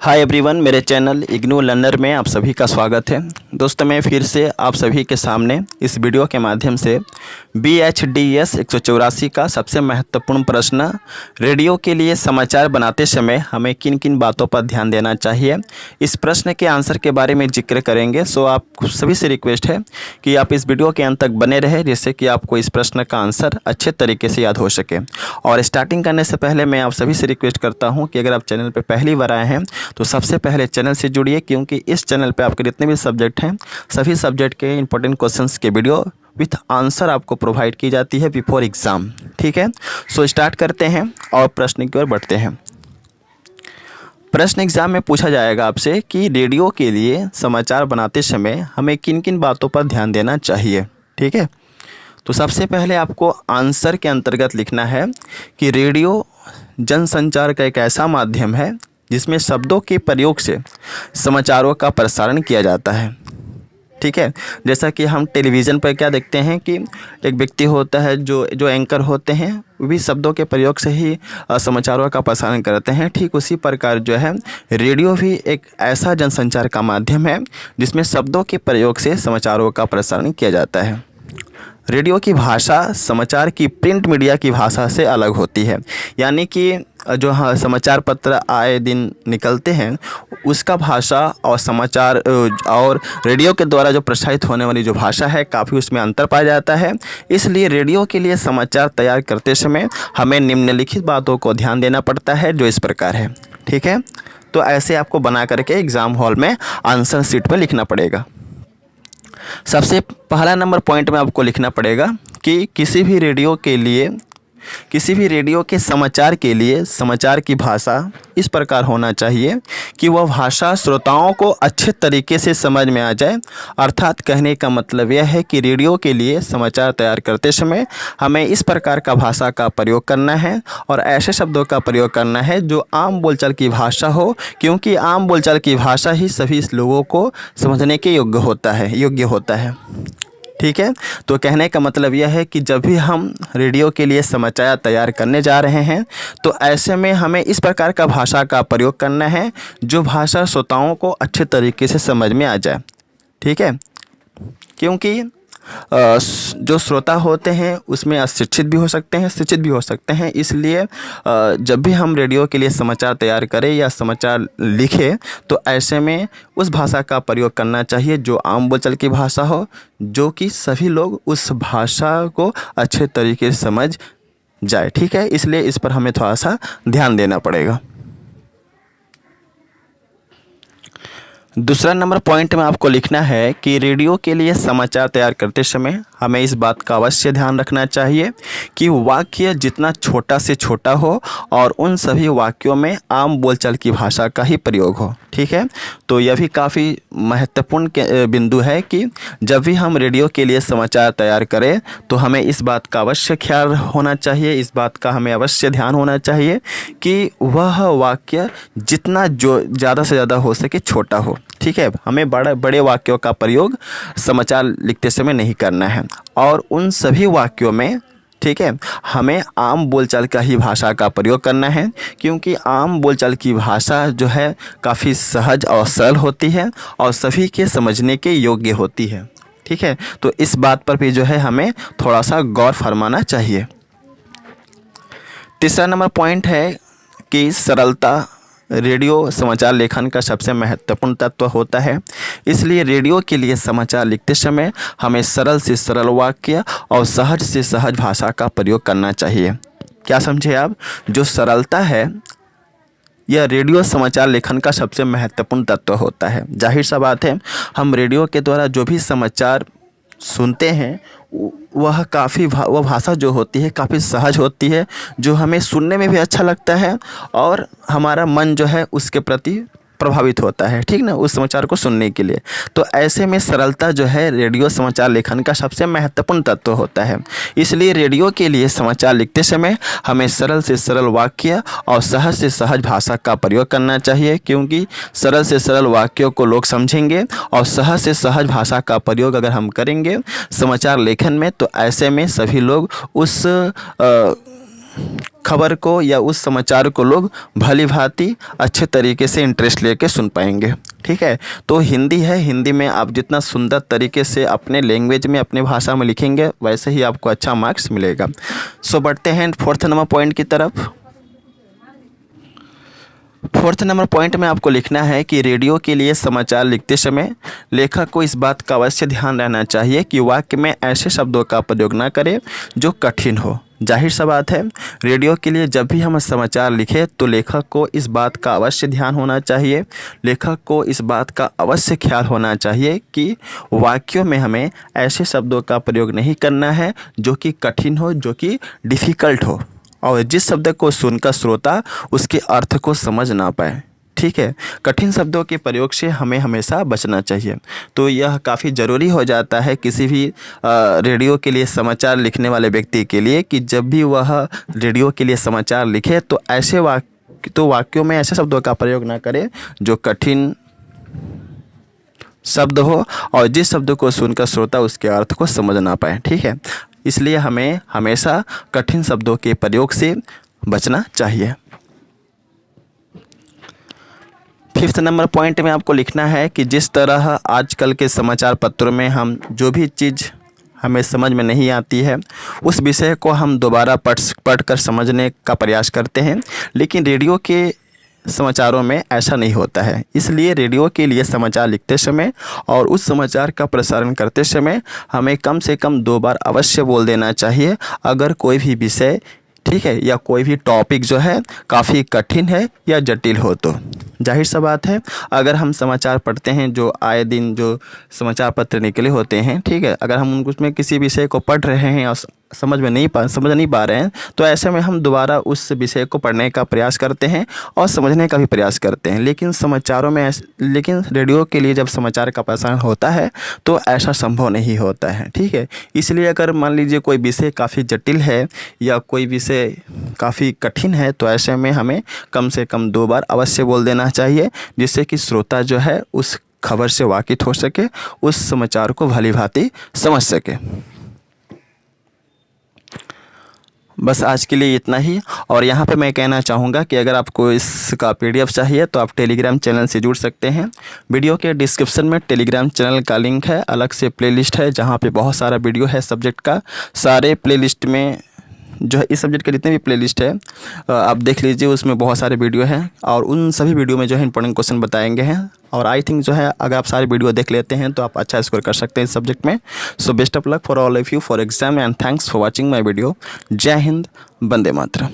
Hi everyone, मेरे channel IGNOU learner में आप सभी का स्वागत है। दोस्तों, मैं फिर से आप सभी के सामने इस वीडियो के माध्यम से BHDS 184 का सबसे महत्वपूर्ण प्रश्न, रेडियो के लिए समाचार बनाते समय हमें किन किन बातों पर ध्यान देना चाहिए, इस प्रश्न के आंसर के बारे में जिक्र करेंगे। सो आप सभी से रिक्वेस्ट है कि आप इस वीडियो के अंत तक बने रहे, जिससे कि आपको इस प्रश्न का आंसर अच्छे तरीके से याद हो सके। और स्टार्टिंग करने से पहले मैं आप सभी से रिक्वेस्ट करता हूँ कि अगर आप चैनल पर पहली बार आए हैं तो सबसे पहले चैनल से जुड़िए, क्योंकि इस चैनल पे आपके जितने भी सब्जेक्ट हैं सभी सब्जेक्ट के इंपॉर्टेंट क्वेश्चंस के वीडियो विथ आंसर आपको प्रोवाइड की जाती है बिफोर एग्ज़ाम। ठीक है, सो स्टार्ट करते हैं और प्रश्न की ओर बढ़ते हैं। प्रश्न एग्जाम में पूछा जाएगा आपसे कि रेडियो के लिए समाचार बनाते समय हमें किन किन बातों पर ध्यान देना चाहिए। ठीक है, तो सबसे पहले आपको आंसर के अंतर्गत लिखना है कि रेडियो जनसंचार का एक ऐसा माध्यम है जिसमें शब्दों के प्रयोग से समाचारों का प्रसारण किया जाता है। ठीक है, जैसा कि हम टेलीविज़न पर क्या देखते हैं कि एक व्यक्ति होता है जो एंकर होते हैं, वो भी शब्दों के प्रयोग से ही समाचारों का प्रसारण करते हैं। ठीक उसी प्रकार जो है रेडियो भी एक ऐसा जनसंचार का माध्यम है जिसमें शब्दों के प्रयोग से समाचारों का प्रसारण किया जाता है। रेडियो की भाषा समाचार की प्रिंट मीडिया की भाषा से अलग होती है, यानी कि जो समाचार पत्र आए दिन निकलते हैं उसका भाषा और समाचार और रेडियो के द्वारा जो प्रसारित होने वाली जो भाषा है काफ़ी उसमें अंतर पाया जाता है। इसलिए रेडियो के लिए समाचार तैयार करते समय हमें निम्नलिखित बातों को ध्यान देना पड़ता है, जो इस प्रकार है। ठीक है, तो ऐसे आपको बना करके एग्ज़ाम हॉल में आंसर शीट पर लिखना पड़ेगा। सबसे पहला नंबर पॉइंट में आपको लिखना पड़ेगा कि किसी भी रेडियो के समाचार के लिए समाचार की भाषा इस प्रकार होना चाहिए कि वह भाषा श्रोताओं को अच्छे तरीके से समझ में आ जाए। अर्थात कहने का मतलब यह है कि रेडियो के लिए समाचार तैयार करते समय हमें इस प्रकार का भाषा का प्रयोग करना है और ऐसे शब्दों का प्रयोग करना है जो आम बोलचाल की भाषा हो, क्योंकि आम बोलचाल की भाषा ही सभी लोगों को समझने के योग्य होता है। ठीक है, तो कहने का मतलब यह है कि जब भी हम रेडियो के लिए समाचार तैयार करने जा रहे हैं तो ऐसे में हमें इस प्रकार का भाषा का प्रयोग करना है जो भाषा श्रोताओं को अच्छे तरीके से समझ में आ जाए। ठीक है, क्योंकि जो श्रोता होते हैं उसमें अशिक्षित भी हो सकते हैं, शिक्षित भी हो सकते हैं। इसलिए जब भी हम रेडियो के लिए समाचार तैयार करें या समाचार लिखें तो ऐसे में उस भाषा का प्रयोग करना चाहिए जो आम बोलचाल की भाषा हो, जो कि सभी लोग उस भाषा को अच्छे तरीके से समझ जाए। ठीक है, इसलिए इस पर हमें थोड़ा सा ध्यान देना पड़ेगा। दूसरा नंबर पॉइंट में आपको लिखना है कि रेडियो के लिए समाचार तैयार करते समय हमें इस बात का अवश्य ध्यान रखना चाहिए कि वाक्य जितना छोटा से छोटा हो और उन सभी वाक्यों में आम बोलचाल की भाषा का ही प्रयोग हो। ठीक है, तो यह भी काफ़ी महत्वपूर्ण बिंदु है कि जब भी हम रेडियो के लिए समाचार तैयार करें तो हमें इस बात का अवश्य ख्याल होना चाहिए, इस बात का हमें अवश्य ध्यान होना चाहिए कि वह वाक्य जितना जो ज़्यादा से ज़्यादा हो सके छोटा हो। ठीक है, हमें बड़े वाक्यों का प्रयोग समाचार लिखते समय नहीं करना है और उन सभी वाक्यों में, ठीक है, हमें आम बोलचाल का ही भाषा का प्रयोग करना है, क्योंकि आम बोलचाल की भाषा जो है काफ़ी सहज और सरल होती है और सभी के समझने के योग्य होती है। ठीक है, तो इस बात पर भी जो है हमें थोड़ा सा गौर फरमाना चाहिए। तीसरा नंबर पॉइंट है कि सरलता रेडियो समाचार लेखन का सबसे महत्वपूर्ण तत्व होता है। इसलिए रेडियो के लिए समाचार लिखते समय हमें सरल से सरल वाक्य और सहज से सहज भाषा का प्रयोग करना चाहिए। क्या समझे आप? जो सरलता है यह रेडियो समाचार लेखन का सबसे महत्वपूर्ण तत्व होता है। जाहिर सा बात है, हम रेडियो के द्वारा जो भी समाचार सुनते हैं वह भाषा जो होती है काफ़ी सहज होती है, जो हमें सुनने में भी अच्छा लगता है और हमारा मन जो है उसके प्रति प्रभावित होता है। ठीक ना, उस समाचार को सुनने के लिए। तो ऐसे में सरलता जो है रेडियो समाचार लेखन का सबसे महत्वपूर्ण तत्व होता है। इसलिए रेडियो के लिए समाचार लिखते समय हमें सरल से सरल वाक्य और सहज से सहज भाषा का प्रयोग करना चाहिए, क्योंकि सरल से सरल वाक्यों को लोग समझेंगे और सहज से सहज भाषा का प्रयोग अगर हम करेंगे समाचार लेखन में तो ऐसे में सभी लोग उस खबर को या उस समाचार को लोग भली भांति अच्छे तरीके से इंटरेस्ट लेके सुन पाएंगे। ठीक है, तो हिंदी है, हिंदी में आप जितना सुंदर तरीके से अपने लैंग्वेज में अपने भाषा में लिखेंगे वैसे ही आपको अच्छा मार्क्स मिलेगा। सो बढ़ते हैं 4th नंबर पॉइंट की तरफ। 4th नंबर पॉइंट में आपको लिखना है कि रेडियो के लिए समाचार लिखते समय लेखक को इस बात का अवश्य ध्यान रहना चाहिए कि वाक्य में ऐसे शब्दों का प्रयोग ना करें जो कठिन हो। जाहिर सा बात है, रेडियो के लिए जब भी हम समाचार लिखें तो लेखक को इस बात का अवश्य ध्यान होना चाहिए, लेखक को इस बात का अवश्य ख्याल होना चाहिए कि वाक्यों में हमें ऐसे शब्दों का प्रयोग नहीं करना है जो कि कठिन हो, जो कि डिफ़िकल्ट हो और जिस शब्द को सुनकर श्रोता उसके अर्थ को समझ ना पाए। ठीक है, कठिन शब्दों के प्रयोग से हमें हमेशा बचना चाहिए। तो यह काफ़ी ज़रूरी हो जाता है किसी भी रेडियो के लिए समाचार लिखने वाले व्यक्ति के लिए कि जब भी वह रेडियो के लिए समाचार लिखे तो ऐसे वाक्यों में ऐसे शब्दों का प्रयोग ना करे जो कठिन शब्द हो और जिस शब्द को सुनकर श्रोता उसके अर्थ को समझ ना पाए। ठीक है, इसलिए हमें हमेशा कठिन शब्दों के प्रयोग से बचना चाहिए। 5th नंबर पॉइंट में आपको लिखना है कि जिस तरह आजकल के समाचार पत्रों में हम जो भी चीज़ हमें समझ में नहीं आती है उस विषय को हम दोबारा पढ़कर समझने का प्रयास करते हैं, लेकिन रेडियो के समाचारों में ऐसा नहीं होता है। इसलिए रेडियो के लिए समाचार लिखते समय और उस समाचार का प्रसारण करते समय हमें कम से कम 2 बार अवश्य बोल देना चाहिए अगर कोई भी विषय, ठीक है, या कोई भी टॉपिक जो है काफ़ी कठिन है या जटिल हो। तो जाहिर सा बात है, अगर हम समाचार पढ़ते हैं जो आए दिन जो समाचार पत्र निकले होते हैं, ठीक है, अगर हम उसमें किसी विषय को पढ़ रहे हैं और समझ नहीं पा रहे हैं तो ऐसे में हम दोबारा उस विषय को पढ़ने का प्रयास करते हैं और समझने का भी प्रयास करते हैं। लेकिन रेडियो के लिए जब समाचार का प्रसारण होता है तो ऐसा संभव नहीं होता है। ठीक है, इसलिए अगर मान लीजिए कोई विषय काफ़ी जटिल है या कोई विषय काफ़ी कठिन है तो ऐसे में हमें कम से कम 2 बार अवश्य बोल देना चाहिए जिससे कि श्रोता जो है उस खबर से वाकिफ हो सके, उस समाचार को भली भांति समझ सके। बस आज के लिए इतना ही। और यहाँ पे मैं कहना चाहूँगा कि अगर आपको इसका PDF चाहिए तो आप टेलीग्राम चैनल से जुड़ सकते हैं। वीडियो के डिस्क्रिप्शन में टेलीग्राम चैनल का लिंक है, अलग से प्लेलिस्ट है जहाँ पे बहुत सारा वीडियो है सब्जेक्ट का। सारे प्लेलिस्ट में जो है इस सब्जेक्ट के जितने भी प्लेलिस्ट है आप देख लीजिए, उसमें बहुत सारे वीडियो हैं और उन सभी वीडियो में जो है इंपॉर्टेंट क्वेश्चन बताएंगे हैं। और आई थिंक जो है अगर आप सारे वीडियो देख लेते हैं तो आप अच्छा स्कोर कर सकते हैं इस सब्जेक्ट में। So best of luck for all of you for exam and thanks for watching my video. जय हिंद, वंदे मातरम।